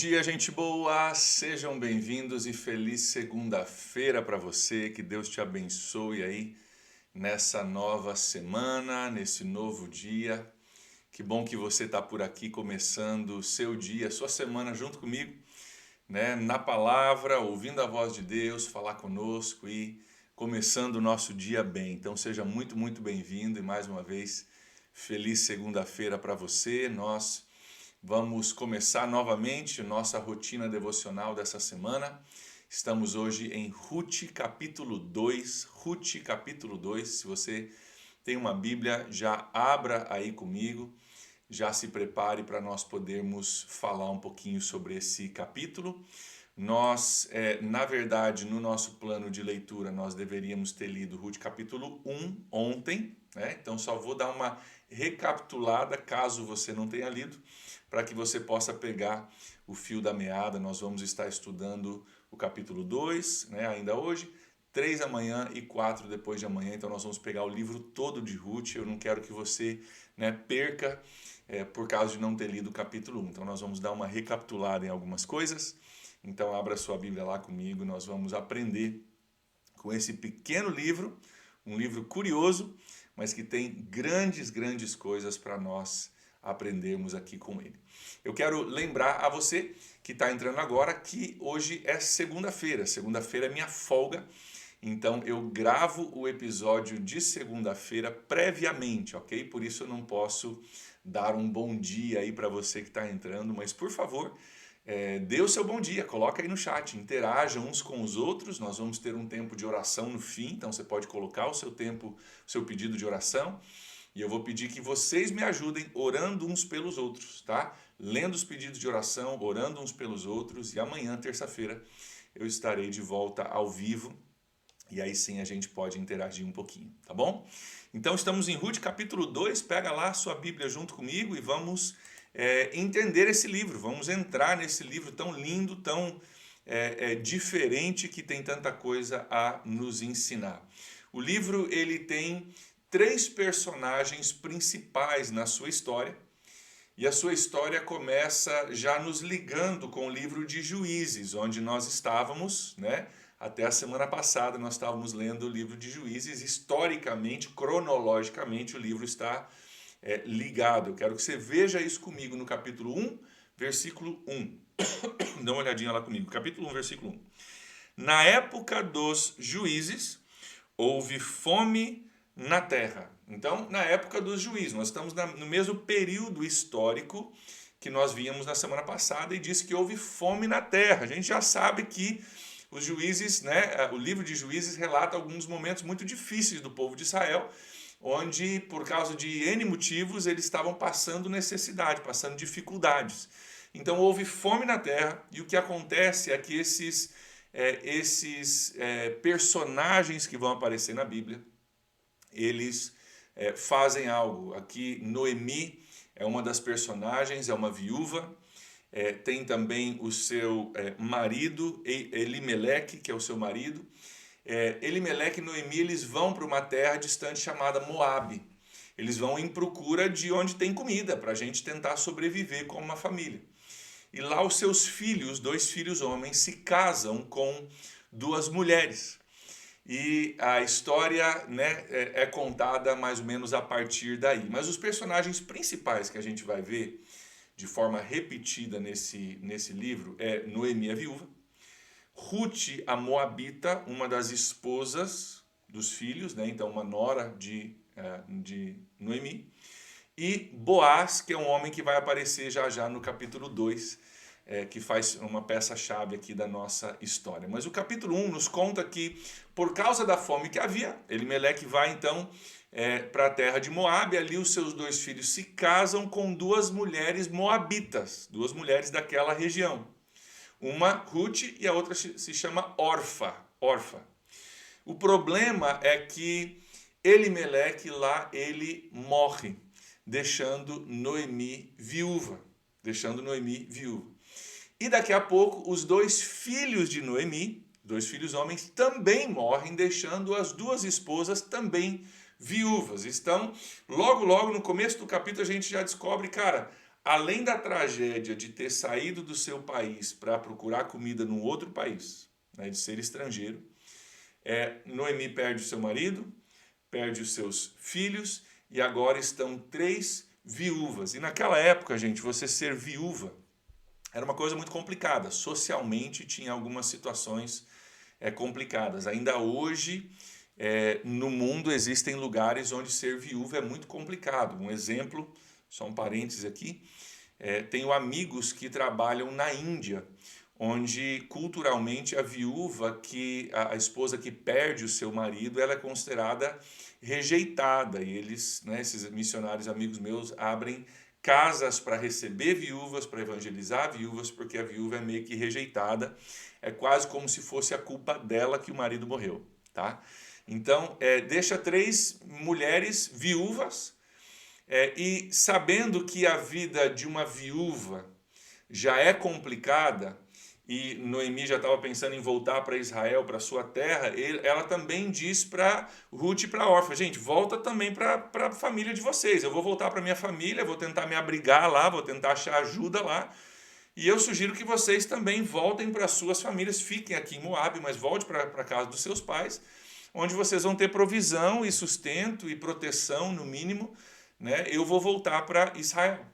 dia, gente boa! Sejam bem-vindos e feliz segunda-feira para você. Que Deus te abençoe aí nessa nova semana, nesse novo dia. Que bom que você está por aqui começando o seu dia, a sua semana junto comigo, né? Na palavra, ouvindo a voz de Deus, falar conosco e começando o nosso dia bem. Então seja muito bem-vindo e mais uma vez, feliz segunda-feira para você. Nós vamos começar novamente nossa rotina devocional dessa semana. Estamos hoje em Ruth capítulo 2. Ruth capítulo 2. Se você tem uma Bíblia, já abra aí comigo. Já se prepare para nós podermos falar um pouquinho sobre esse capítulo. Nós, na verdade, no nosso plano de leitura, nós deveríamos ter lido Ruth capítulo 1 ontem, né? Então só vou dar uma recapitulada, caso você não tenha lido, para que você possa pegar o fio da meada. Nós vamos estar estudando o capítulo 2, né, ainda hoje, 3 amanhã e 4 depois de amanhã. Então nós vamos pegar o livro todo de Ruth. Eu não quero que você, né, perca por causa de não ter lido o capítulo 1. Então nós vamos dar uma recapitulada em algumas coisas. Então abra sua Bíblia lá comigo, nós vamos aprender com esse pequeno livro, um livro curioso, mas que tem grandes coisas para nós aprendermos aqui com ele. Eu quero lembrar a você que está entrando agora que hoje é segunda-feira. Segunda-feira é minha folga, então eu gravo o episódio de segunda-feira previamente, ok? Por isso eu não posso dar um bom dia aí para você que está entrando, mas por favor, dê o seu bom dia, coloca aí no chat, interaja uns com os outros. Nós vamos ter um tempo de oração no fim, então você pode colocar o seu tempo, o seu pedido de oração, e eu vou pedir que vocês me ajudem orando uns pelos outros, tá? Lendo os pedidos de oração, orando uns pelos outros, e amanhã, terça-feira, eu estarei de volta ao vivo, e aí sim a gente pode interagir um pouquinho, tá bom? Então estamos em Ruth capítulo 2, pega lá a sua Bíblia junto comigo e vamos entender esse livro, vamos entrar nesse livro tão lindo, tão diferente, que tem tanta coisa a nos ensinar. O livro ele tem 3 personagens principais na sua história, e a sua história começa já nos ligando com o livro de Juízes, onde nós estávamos, né? Até a semana passada nós estávamos lendo o livro de Juízes. Historicamente, cronologicamente, o livro está ligado. Eu quero que você veja isso comigo no capítulo 1, versículo 1. Dá uma olhadinha lá comigo. Capítulo 1, versículo 1. Na época dos juízes, houve fome na terra. Então, na época dos juízes, nós estamos no mesmo período histórico que nós víamos na semana passada, e diz que houve fome na terra. A gente já sabe que os juízes, né, o livro de Juízes relata alguns momentos muito difíceis do povo de Israel, onde, por causa de N motivos, eles estavam passando necessidade, passando dificuldades. Então houve fome na terra, e o que acontece é que esses personagens que vão aparecer na Bíblia, eles fazem algo. Aqui Noemi é uma das personagens, é uma viúva. Tem também o seu marido, Elimeleque, que é o seu marido. Elimeleque e Noemi, eles vão para uma terra distante chamada Moabe. Eles vão em procura de onde tem comida, para a gente tentar sobreviver como uma família. E lá os seus filhos, 2 filhos homens, se casam com 2 mulheres. E a história, né, é contada mais ou menos a partir daí. Mas os personagens principais que a gente vai ver de forma repetida nesse livro é Noemi, a viúva, Ruth, a moabita, uma das esposas dos filhos, né, então uma nora de Noemi, e Boaz, que é um homem que vai aparecer já no capítulo 2, que faz uma peça-chave aqui da nossa história. Mas o capítulo 1 nos conta que, por causa da fome que havia, Elimeleque vai então para a terra de Moabe. Ali os seus 2 filhos se casam com 2 mulheres moabitas, 2 mulheres daquela região. Uma, Ruth, e a outra se chama Orfa. O problema é que Elimeleque lá, ele morre, deixando Noemi viúva. E daqui a pouco, os 2 filhos de Noemi, 2 filhos homens, também morrem, deixando as 2 esposas também viúvas. Então, logo no começo do capítulo, a gente já descobre, cara, além da tragédia de ter saído do seu país para procurar comida num outro país, né, de ser estrangeiro, Noemi perde o seu marido, perde os seus filhos e agora estão 3 viúvas. E naquela época, gente, você ser viúva era uma coisa muito complicada. Socialmente tinha algumas situações complicadas. Ainda hoje, no mundo, existem lugares onde ser viúva é muito complicado. Um exemplo, só um parêntese aqui, tenho amigos que trabalham na Índia, onde culturalmente a viúva, a esposa que perde o seu marido, ela é considerada rejeitada. E eles, né, esses missionários amigos meus, abrem casas para receber viúvas, para evangelizar viúvas, porque a viúva é meio que rejeitada. É quase como se fosse a culpa dela que o marido morreu, tá? Então, deixa 3 mulheres viúvas, e sabendo que a vida de uma viúva já é complicada, e Noemi já estava pensando em voltar para Israel, para sua terra, ela também diz para Ruth e para Orfa, gente, volta também para a família de vocês, eu vou voltar para minha família, vou tentar me abrigar lá, vou tentar achar ajuda lá, e eu sugiro que vocês também voltem para suas famílias, fiquem aqui em Moabe, mas volte para a casa dos seus pais, onde vocês vão ter provisão e sustento e proteção, no mínimo, né? Eu vou voltar para Israel.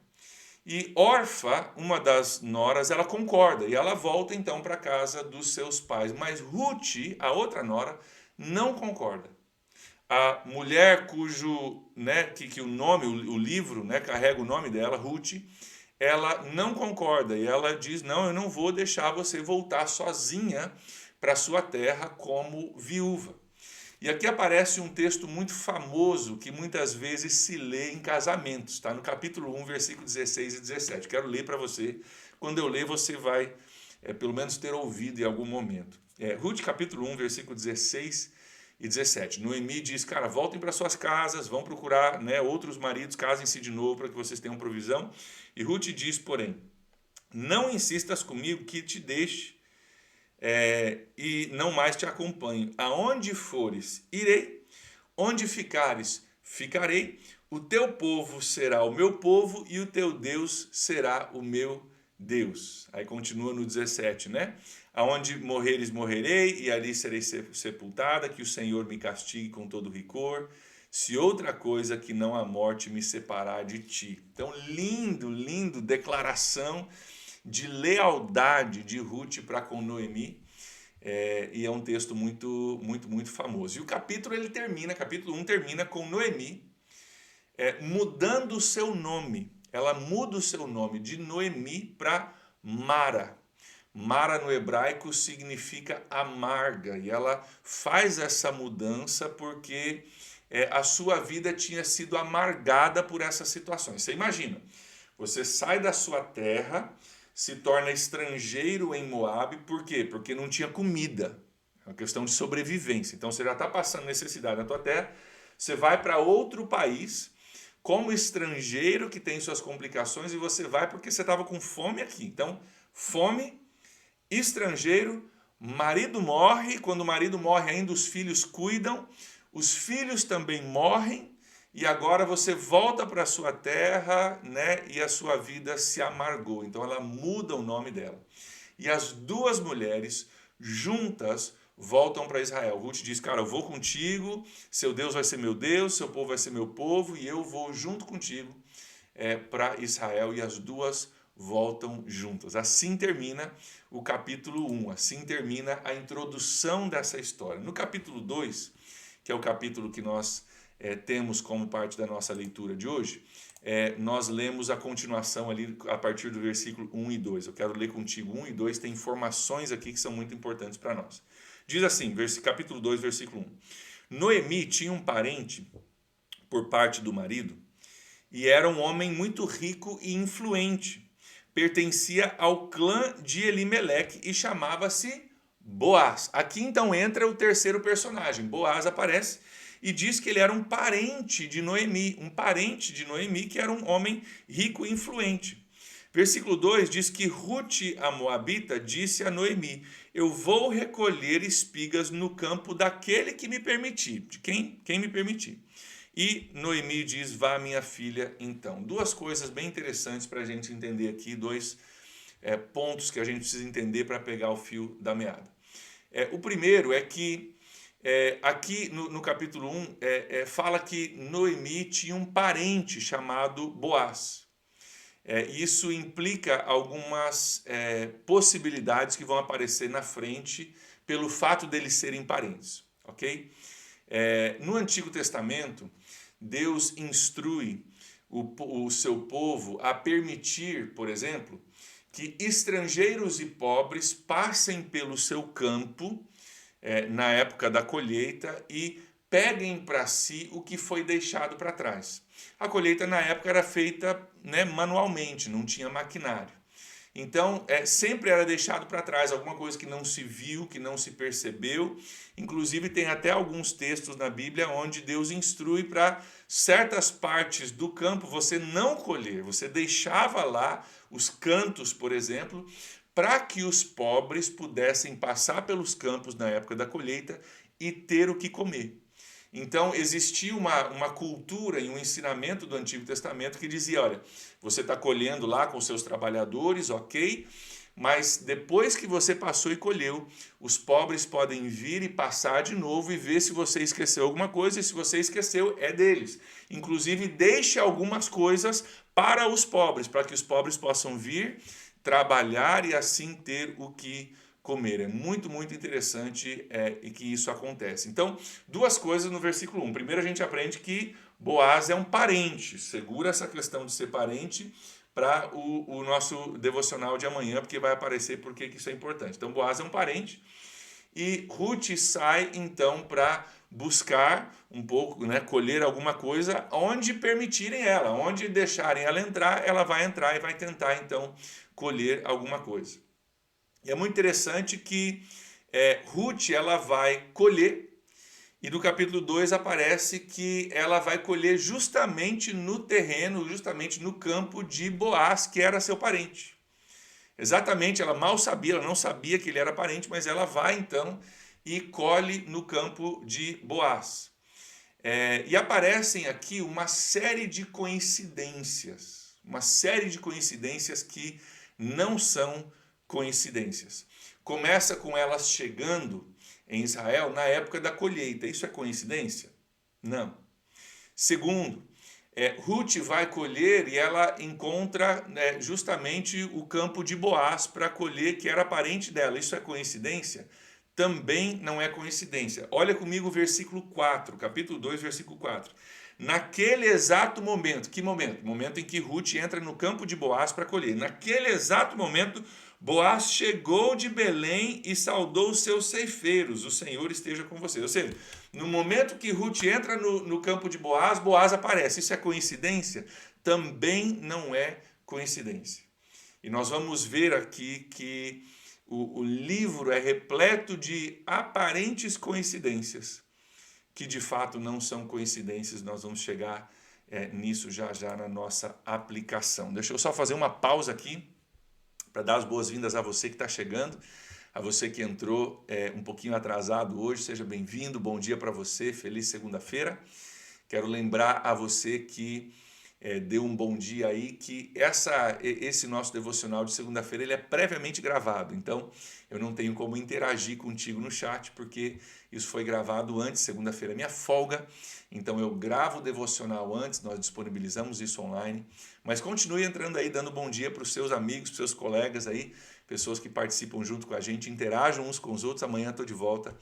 E Orfa, uma das noras, ela concorda e ela volta então para a casa dos seus pais. Mas Ruth, a outra nora, não concorda. A mulher cujo, né, que o nome, o livro, né, carrega o nome dela, Ruth, ela não concorda e ela diz: não, eu não vou deixar você voltar sozinha para sua terra como viúva. E aqui aparece um texto muito famoso que muitas vezes se lê em casamentos, está no capítulo 1, versículo 16 e 17. Quero ler para você. Quando eu ler, você vai pelo menos ter ouvido em algum momento. Ruth, capítulo 1, versículo 16 e 17. Noemi diz: cara, voltem para suas casas, vão procurar, né, outros maridos, casem-se de novo para que vocês tenham provisão. E Ruth diz, porém: não insistas comigo que te deixe e não mais te acompanho. Aonde fores, irei. Onde ficares, ficarei. O teu povo será o meu povo e o teu Deus será o meu Deus. Aí continua no 17, né? Aonde morreres, morrerei, e ali serei sepultada, que o Senhor me castigue com todo rigor, se outra coisa que não a morte me separar de ti. Então, lindo declaração de lealdade de Ruth para com Noemi, e é um texto muito famoso. E o capítulo capítulo 1 termina com Noemi mudando o seu nome. Ela muda o seu nome de Noemi para Mara. Mara no hebraico significa amarga, e ela faz essa mudança porque a sua vida tinha sido amargada por essas situações. Você imagina, você sai da sua terra, se torna estrangeiro em Moabe, por quê? Porque não tinha comida, é uma questão de sobrevivência. Então você já está passando necessidade na tua terra, você vai para outro país, como estrangeiro que tem suas complicações, e você vai porque você estava com fome aqui. Então, fome, estrangeiro, marido morre, quando o marido morre ainda os filhos cuidam, os filhos também morrem, e agora você volta para a sua terra, né, e a sua vida se amargou. Então ela muda o nome dela. E as 2 mulheres juntas voltam para Israel. Ruth diz: cara, eu vou contigo, seu Deus vai ser meu Deus, seu povo vai ser meu povo, e eu vou junto contigo para Israel. E as 2 voltam juntas. Assim termina o capítulo 1, assim termina a introdução dessa história. No capítulo 2, que é o capítulo que nós temos como parte da nossa leitura de hoje, nós lemos a continuação ali a partir do versículo 1 e 2. Eu quero ler contigo 1 e 2, tem informações aqui que são muito importantes para nós. Diz assim, capítulo 2, versículo 1. Noemi tinha um parente por parte do marido e era um homem muito rico e influente. Pertencia ao clã de Elimeleque e chamava-se Boaz. Aqui então entra o terceiro personagem. Boaz aparece e diz que ele era um parente de Noemi, que era um homem rico e influente. Versículo 2 diz que Ruth, a moabita, disse a Noemi: eu vou recolher espigas no campo daquele que me permitir, de quem me permitir. E Noemi diz, vá minha filha então. Duas coisas bem interessantes para a gente entender aqui, dois pontos que a gente precisa entender para pegar o fio da meada. O primeiro é que aqui no capítulo 1 fala que Noemi tinha um parente chamado Boaz. Isso implica algumas possibilidades que vão aparecer na frente pelo fato deles serem parentes, ok? No Antigo Testamento, Deus instrui o seu povo a permitir, por exemplo, que estrangeiros e pobres passem pelo seu campo na época da colheita e peguem para si o que foi deixado para trás. A colheita na época era feita manualmente, não tinha maquinário. Então, sempre era deixado para trás alguma coisa que não se viu, que não se percebeu. Inclusive, tem até alguns textos na Bíblia onde Deus instrui para certas partes do campo você não colher. Você deixava lá os cantos, por exemplo, para que os pobres pudessem passar pelos campos na época da colheita e ter o que comer. Então, existia uma cultura e um ensinamento do Antigo Testamento que dizia, olha, você está colhendo lá com seus trabalhadores, ok, mas depois que você passou e colheu, os pobres podem vir e passar de novo e ver se você esqueceu alguma coisa, e se você esqueceu, é deles. Inclusive, deixe algumas coisas para os pobres, para que os pobres possam vir, trabalhar e assim ter o que comer. É muito, muito interessante que isso acontece. Então, duas coisas no versículo 1. Primeiro, a gente aprende que Boaz é um parente. Segura essa questão de ser parente para o nosso devocional de amanhã, porque vai aparecer por que isso é importante. Então, Boaz é um parente. E Ruth sai, então, para buscar um pouco, colher alguma coisa onde permitirem ela, onde deixarem ela entrar, ela vai entrar e vai tentar, então, colher alguma coisa. E é muito interessante que Ruth ela vai colher, e no capítulo 2 aparece que ela vai colher justamente no terreno, justamente no campo de Boaz, que era seu parente. Exatamente, ela mal sabia, ela não sabia que ele era parente, mas ela vai então e colhe no campo de Boaz. E aparecem aqui uma série de coincidências que não são coincidências. Começa com elas chegando em Israel na época da colheita. Isso é coincidência? Não. Segundo, Ruth vai colher e ela encontra justamente o campo de Boaz para colher, que era parente dela. Isso é coincidência? Também não é coincidência. Olha comigo o versículo 4, capítulo 2, versículo 4. Naquele exato momento, que momento? Momento em que Ruth entra no campo de Boaz para colher. Naquele exato momento, Boaz chegou de Belém e saudou os seus ceifeiros. O Senhor esteja com você. Ou seja, no momento que Ruth entra no campo de Boaz, Boaz aparece. Isso é coincidência? Também não é coincidência. E nós vamos ver aqui que o livro é repleto de aparentes coincidências, que de fato não são coincidências. Nós vamos chegar nisso já já na nossa aplicação. Deixa eu só fazer uma pausa aqui para dar as boas-vindas a você que está chegando, a você que entrou um pouquinho atrasado hoje. Seja bem-vindo, bom dia para você, feliz segunda-feira. Quero lembrar a você que deu um bom dia aí, que esse nosso devocional de segunda-feira ele é previamente gravado, então eu não tenho como interagir contigo no chat, porque isso foi gravado antes. Segunda-feira é minha folga, então eu gravo o devocional antes, nós disponibilizamos isso online, mas continue entrando aí, dando bom dia para os seus amigos, para os seus colegas aí, pessoas que participam junto com a gente, interajam uns com os outros. Amanhã estou de volta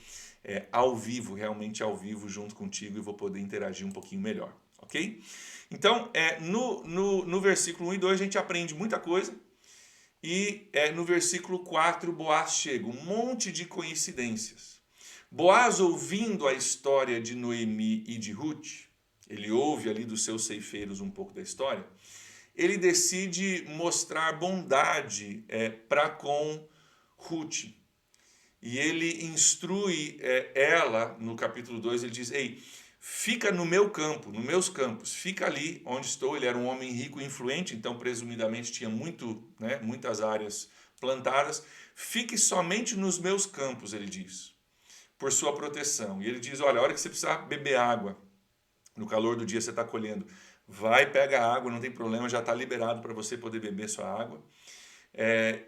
ao vivo, realmente ao vivo, junto contigo, e vou poder interagir um pouquinho melhor, ok? Então, no versículo 1 e 2 a gente aprende muita coisa, e no versículo 4 Boaz chega, um monte de coincidências. Boaz, ouvindo a história de Noemi e de Ruth, ele ouve ali dos seus ceifeiros um pouco da história, ele decide mostrar bondade para com Ruth. E ele instrui ela, no capítulo 2, ele diz, ei, fica no meu campo, nos meus campos, fica ali onde estou. Ele era um homem rico e influente, então presumidamente tinha muitas áreas plantadas. Fique somente nos meus campos, ele diz, por sua proteção. E ele diz, olha, a hora que você precisar beber água, no calor do dia você está colhendo, vai, pega a água, não tem problema, já está liberado para você poder beber sua água.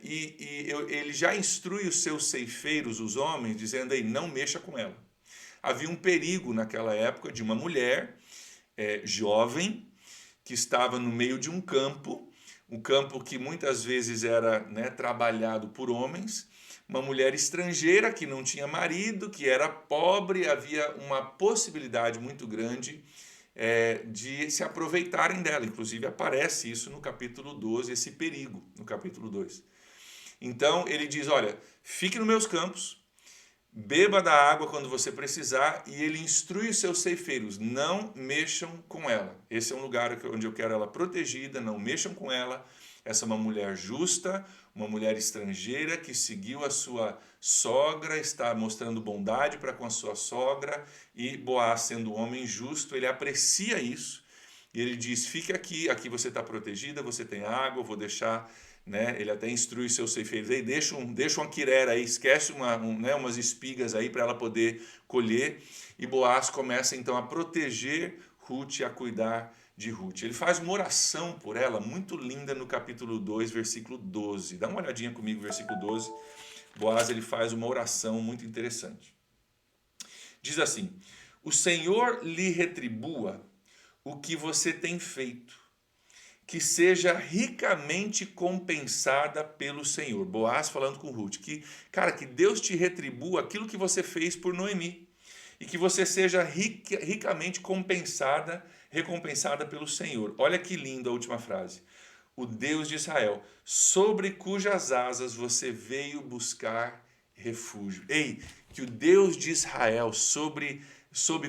Ele já instrui os seus ceifeiros, os homens, dizendo aí, não mexa com ela. Havia um perigo naquela época de uma mulher jovem que estava no meio de um campo que muitas vezes era, né, trabalhado por homens, uma mulher estrangeira que não tinha marido, que era pobre, havia uma possibilidade muito grande de se aproveitarem dela. Inclusive aparece isso no capítulo 12, esse perigo, no capítulo 2. Então ele diz, olha, fique nos meus campos, beba da água quando você precisar, e ele instrui os seus ceifeiros, não mexam com ela. Esse é um lugar onde eu quero ela protegida, não mexam com ela. Essa é uma mulher justa, uma mulher estrangeira que seguiu a sua sogra, está mostrando bondade para com a sua sogra, e Boaz, sendo um homem justo, ele aprecia isso, e ele diz, fique aqui você está protegida, você tem água, eu vou deixar, né? Ele até instrui os seus ceifeiros, aí, deixa uma quirera aí, esquece umas espigas aí para ela poder colher, e Boaz começa então a proteger Ruth e a cuidar de Ruth. Ele faz uma oração por ela muito linda no capítulo 2, versículo 12. Dá uma olhadinha comigo, versículo 12. Boaz, ele faz uma oração muito interessante. Diz assim, o Senhor lhe retribua o que você tem feito, que seja ricamente compensada pelo Senhor. Boaz falando com Ruth, que Deus te retribua aquilo que você fez por Noemi, e que você seja ricamente recompensada pelo Senhor. Olha que lindo a última frase. O Deus de Israel, sobre cujas asas você veio buscar refúgio. Ei, que o Deus de Israel, sobre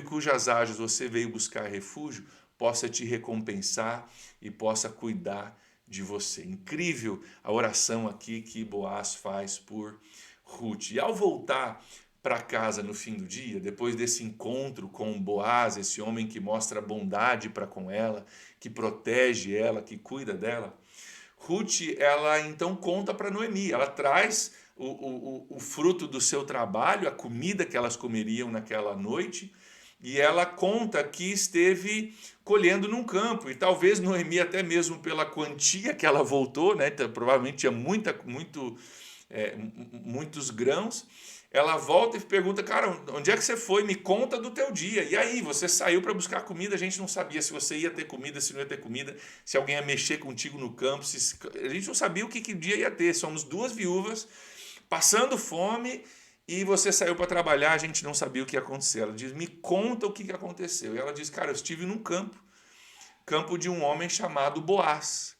cujas asas você veio buscar refúgio, possa te recompensar e possa cuidar de você. Incrível a oração aqui que Boaz faz por Ruth. E ao voltar para casa no fim do dia, depois desse encontro com Boaz, esse homem que mostra bondade para com ela, que protege ela, que cuida dela, Ruth, ela então conta para Noemi, ela traz o fruto do seu trabalho, a comida que elas comeriam naquela noite, e ela conta que esteve colhendo num campo, e talvez Noemi, até mesmo pela quantia que ela voltou, né, provavelmente tinha muitos grãos, ela volta e pergunta, cara, onde é que você foi? Me conta do teu dia. E aí, você saiu para buscar comida, a gente não sabia se você ia ter comida, se não ia ter comida, se alguém ia mexer contigo no campo, a gente não sabia o que dia ia ter. Somos duas viúvas, passando fome, e você saiu para trabalhar, a gente não sabia o que ia acontecer. Ela diz, me conta o que aconteceu. E ela diz, cara, eu estive num campo de um homem chamado Boaz,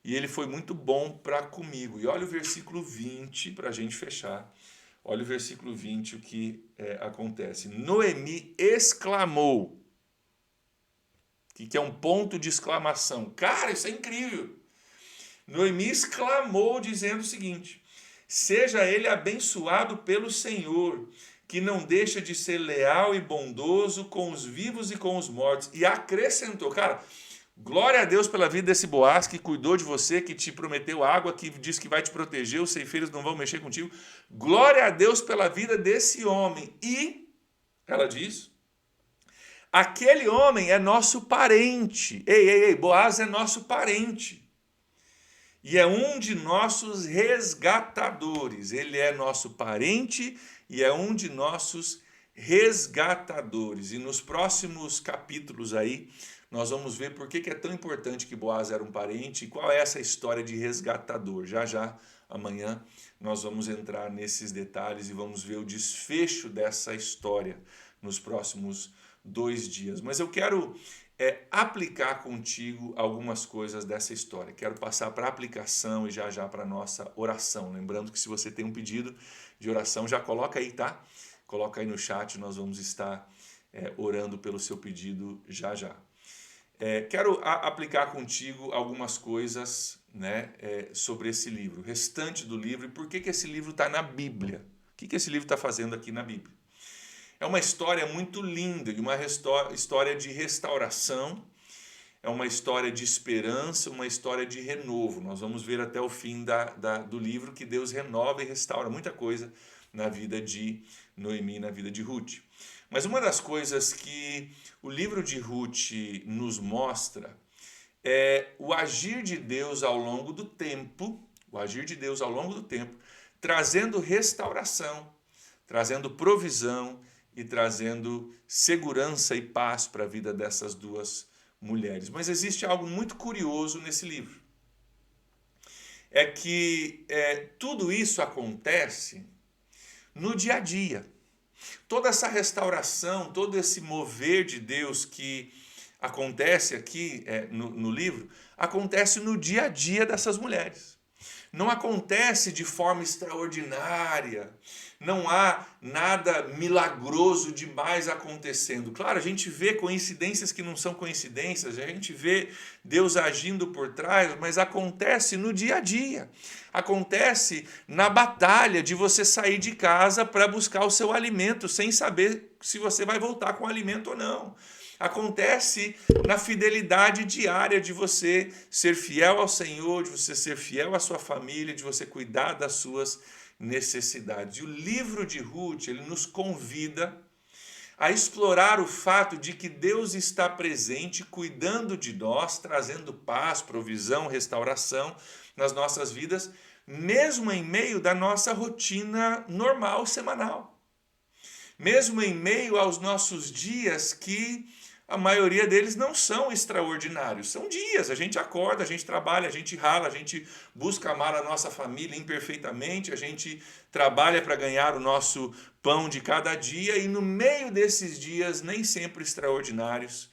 e ele foi muito bom para comigo. E olha o versículo 20, para a gente fechar. Olha o versículo 20, o que acontece. Noemi exclamou. O que é um ponto de exclamação? Cara, isso é incrível. Noemi exclamou dizendo o seguinte, seja ele abençoado pelo Senhor, que não deixa de ser leal e bondoso com os vivos e com os mortos. E acrescentou, cara, glória a Deus pela vida desse Boaz que cuidou de você, que te prometeu água, que disse que vai te proteger, os ceifeiros não vão mexer contigo. Glória a Deus pela vida desse homem. E, ela diz, aquele homem é nosso parente. Ei, Boaz é nosso parente. E é um de nossos resgatadores. Ele é nosso parente e é um de nossos resgatadores. E nos próximos capítulos aí, nós vamos ver por que é tão importante que Boaz era um parente e qual é essa história de resgatador. Já, amanhã, nós vamos entrar nesses detalhes e vamos ver o desfecho dessa história nos próximos 2 dias. Mas eu quero aplicar contigo algumas coisas dessa história. Quero passar para a aplicação e já para a nossa oração. Lembrando que se você tem um pedido de oração, já coloca aí, tá? Coloca aí no chat, nós vamos estar orando pelo seu pedido já. Quero aplicar contigo algumas coisas, né, sobre esse livro, o restante do livro, e por que esse livro está na Bíblia. O que esse livro está fazendo aqui na Bíblia? É uma história muito linda, de uma história de restauração, é uma história de esperança, uma história de renovo. Nós vamos ver até o fim do livro que Deus renova e restaura muita coisa na vida de Noemi, na vida de Ruth. Mas uma das coisas que o livro de Ruth nos mostra é o agir de Deus ao longo do tempo, trazendo restauração, trazendo provisão e trazendo segurança e paz para a vida dessas duas mulheres. Mas existe algo muito curioso nesse livro. É que tudo isso acontece no dia a dia. Toda essa restauração, todo esse mover de Deus que acontece aqui no livro, acontece no dia a dia dessas mulheres. Não acontece de forma extraordinária, não há nada milagroso demais acontecendo. Claro, a gente vê coincidências que não são coincidências, a gente vê Deus agindo por trás, mas acontece no dia a dia. Acontece na batalha de você sair de casa para buscar o seu alimento, sem saber se você vai voltar com o alimento ou não. Acontece na fidelidade diária de você ser fiel ao Senhor, de você ser fiel à sua família, de você cuidar das suas necessidades. E o livro de Ruth, ele nos convida a explorar o fato de que Deus está presente, cuidando de nós, trazendo paz, provisão, restauração nas nossas vidas, mesmo em meio da nossa rotina normal, semanal. Mesmo em meio aos nossos dias que a maioria deles não são extraordinários. São dias, a gente acorda, a gente trabalha, a gente rala, a gente busca amar a nossa família imperfeitamente, a gente trabalha para ganhar o nosso pão de cada dia e no meio desses dias, nem sempre extraordinários,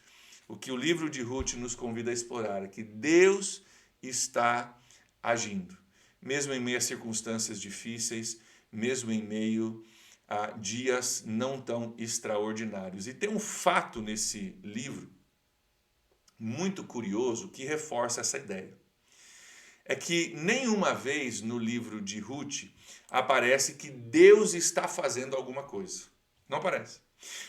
o que o livro de Ruth nos convida a explorar é que Deus está agindo, mesmo em meio a circunstâncias difíceis, mesmo em meio a dias não tão extraordinários. E tem um fato nesse livro muito curioso que reforça essa ideia. É que nenhuma vez no livro de Ruth aparece que Deus está fazendo alguma coisa. Não aparece.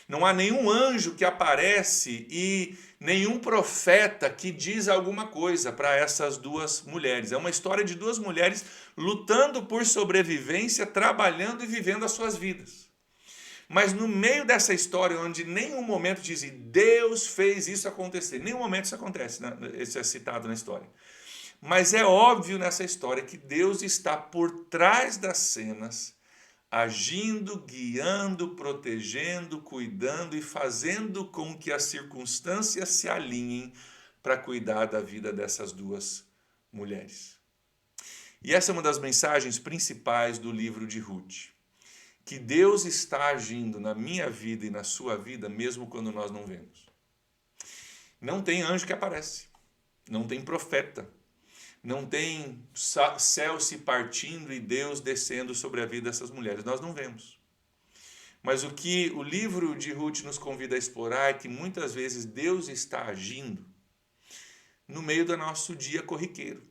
Não há nenhum anjo que aparece e nenhum profeta que diz alguma coisa para essas duas mulheres. É uma história de duas mulheres lutando por sobrevivência, trabalhando e vivendo as suas vidas. Mas no meio dessa história, onde nenhum momento diz Deus fez isso acontecer, nenhum momento isso acontece, né? Isso é citado na história. Mas é óbvio nessa história que Deus está por trás das cenas, agindo, guiando, protegendo, cuidando e fazendo com que as circunstâncias se alinhem para cuidar da vida dessas duas mulheres. E essa é uma das mensagens principais do livro de Ruth. Que Deus está agindo na minha vida e na sua vida, mesmo quando nós não vemos. Não tem anjo que aparece, não tem profeta, não tem céu se partindo e Deus descendo sobre a vida dessas mulheres. Nós não vemos. Mas o que o livro de Ruth nos convida a explorar é que muitas vezes Deus está agindo no meio do nosso dia corriqueiro,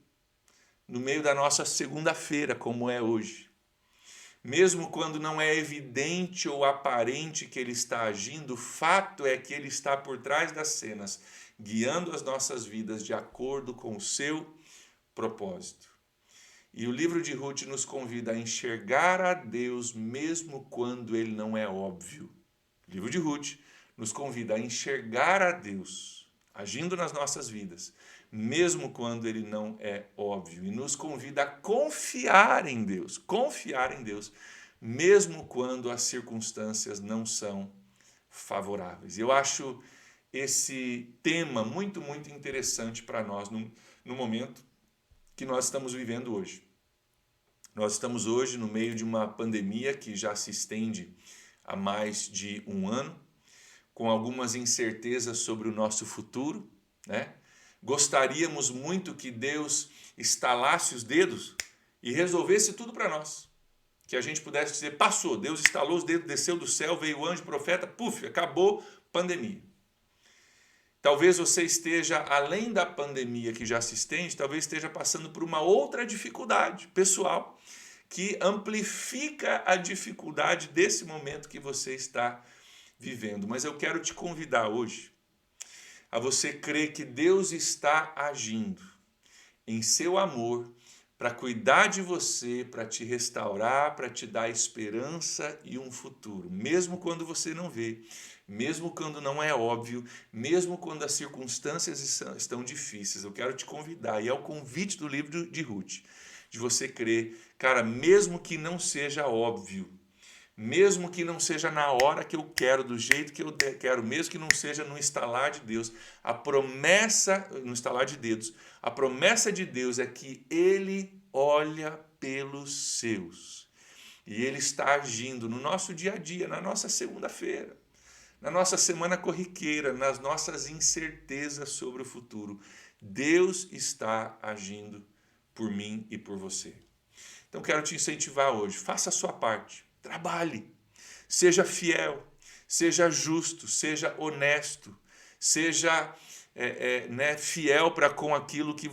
no meio da nossa segunda-feira, como é hoje. Mesmo quando não é evidente ou aparente que ele está agindo, o fato é que ele está por trás das cenas, guiando as nossas vidas de acordo com o seu propósito. E o livro de Ruth nos convida a enxergar a Deus mesmo quando ele não é óbvio. O livro de Ruth nos convida a enxergar a Deus agindo nas nossas vidas, mesmo quando ele não é óbvio. E nos convida a confiar em Deus, mesmo quando as circunstâncias não são favoráveis. Eu acho esse tema muito, muito interessante para nós no momento que nós estamos vivendo hoje. Nós estamos hoje no meio de uma pandemia que já se estende há mais de um ano, com algumas incertezas sobre o nosso futuro, né? Gostaríamos muito que Deus estalasse os dedos e resolvesse tudo para nós. Que a gente pudesse dizer, passou, Deus estalou os dedos, desceu do céu, veio o anjo, profeta, puf, acabou, pandemia. Talvez você esteja, além da pandemia que já se estende, talvez esteja passando por uma outra dificuldade pessoal que amplifica a dificuldade desse momento que você está vivendo. Mas eu quero te convidar hoje a você crer que Deus está agindo em seu amor para cuidar de você, para te restaurar, para te dar esperança e um futuro, mesmo quando você não vê, mesmo quando não é óbvio, mesmo quando as circunstâncias estão difíceis. Eu quero te convidar, e é o convite do livro de Ruth, de você crer, cara, mesmo que não seja óbvio, mesmo que não seja na hora que eu quero, do jeito que eu quero, mesmo que não seja no estalar de Deus, a promessa, no estalar de dedos, a promessa de Deus é que Ele olha pelos seus. E Ele está agindo no nosso dia a dia, na nossa segunda-feira, na nossa semana corriqueira, nas nossas incertezas sobre o futuro. Deus está agindo por mim e por você. Então quero te incentivar hoje, faça a sua parte. Trabalhe, seja fiel, seja justo, seja honesto, seja fiel para com aquilo que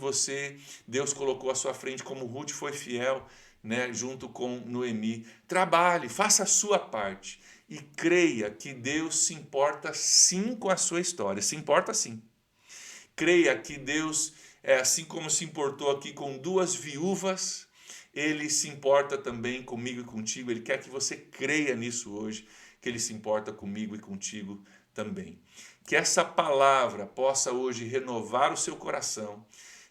Deus colocou à sua frente, como Ruth foi fiel, né, junto com Noemi. Trabalhe, faça a sua parte e creia que Deus se importa sim com a sua história, se importa sim. Creia que Deus, assim como se importou aqui com duas viúvas, Ele se importa também comigo e contigo. Ele quer que você creia nisso hoje, que Ele se importa comigo e contigo também. Que essa palavra possa hoje renovar o seu coração,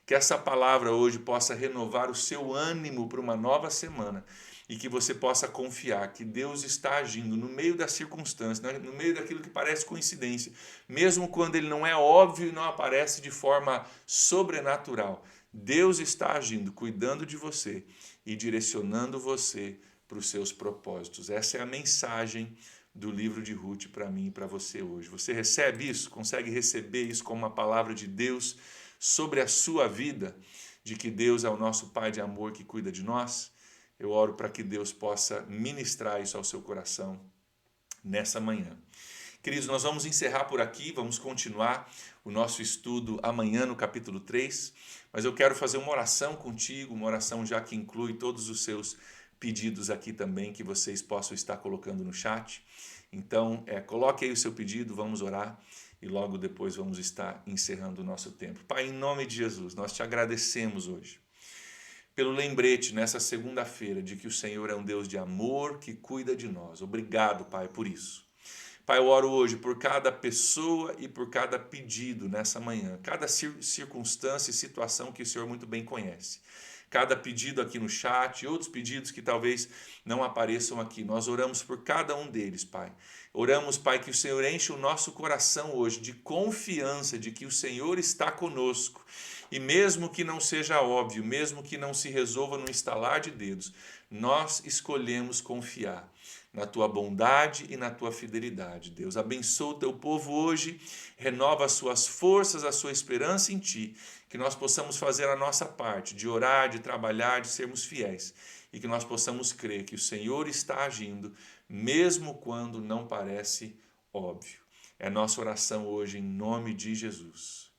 que essa palavra hoje possa renovar o seu ânimo para uma nova semana e que você possa confiar que Deus está agindo no meio das circunstâncias, no meio daquilo que parece coincidência, mesmo quando ele não é óbvio e não aparece de forma sobrenatural. Deus está agindo, cuidando de você e direcionando você para os seus propósitos. Essa é a mensagem do livro de Ruth para mim e para você hoje. Você recebe isso? Consegue receber isso como uma palavra de Deus sobre a sua vida? De que Deus é o nosso Pai de amor que cuida de nós? Eu oro para que Deus possa ministrar isso ao seu coração nessa manhã. Queridos, nós vamos encerrar por aqui, vamos continuar o nosso estudo amanhã no capítulo 3, mas eu quero fazer uma oração contigo, uma oração já que inclui todos os seus pedidos aqui também, que vocês possam estar colocando no chat. Então, coloque aí o seu pedido, vamos orar e logo depois vamos estar encerrando o nosso tempo. Pai, em nome de Jesus, nós te agradecemos hoje pelo lembrete nessa segunda-feira de que o Senhor é um Deus de amor que cuida de nós. Obrigado, Pai, por isso. Pai, eu oro hoje por cada pessoa e por cada pedido nessa manhã, cada circunstância e situação que o Senhor muito bem conhece. Cada pedido aqui no chat e outros pedidos que talvez não apareçam aqui. Nós oramos por cada um deles, Pai. Oramos, Pai, que o Senhor enche o nosso coração hoje de confiança de que o Senhor está conosco. E mesmo que não seja óbvio, mesmo que não se resolva no estalar de dedos, nós escolhemos confiar na tua bondade e na tua fidelidade. Deus, abençoa o teu povo hoje, renova as suas forças, a sua esperança em ti, que nós possamos fazer a nossa parte, de orar, de trabalhar, de sermos fiéis, e que nós possamos crer que o Senhor está agindo, mesmo quando não parece óbvio. É nossa oração hoje em nome de Jesus.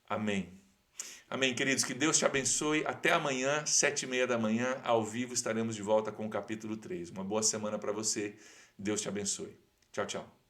Amém. Amém, queridos, que Deus te abençoe. Até amanhã, 7h30 da manhã, ao vivo, estaremos de volta com o capítulo 3. Uma boa semana para você. Deus te abençoe. Tchau, tchau.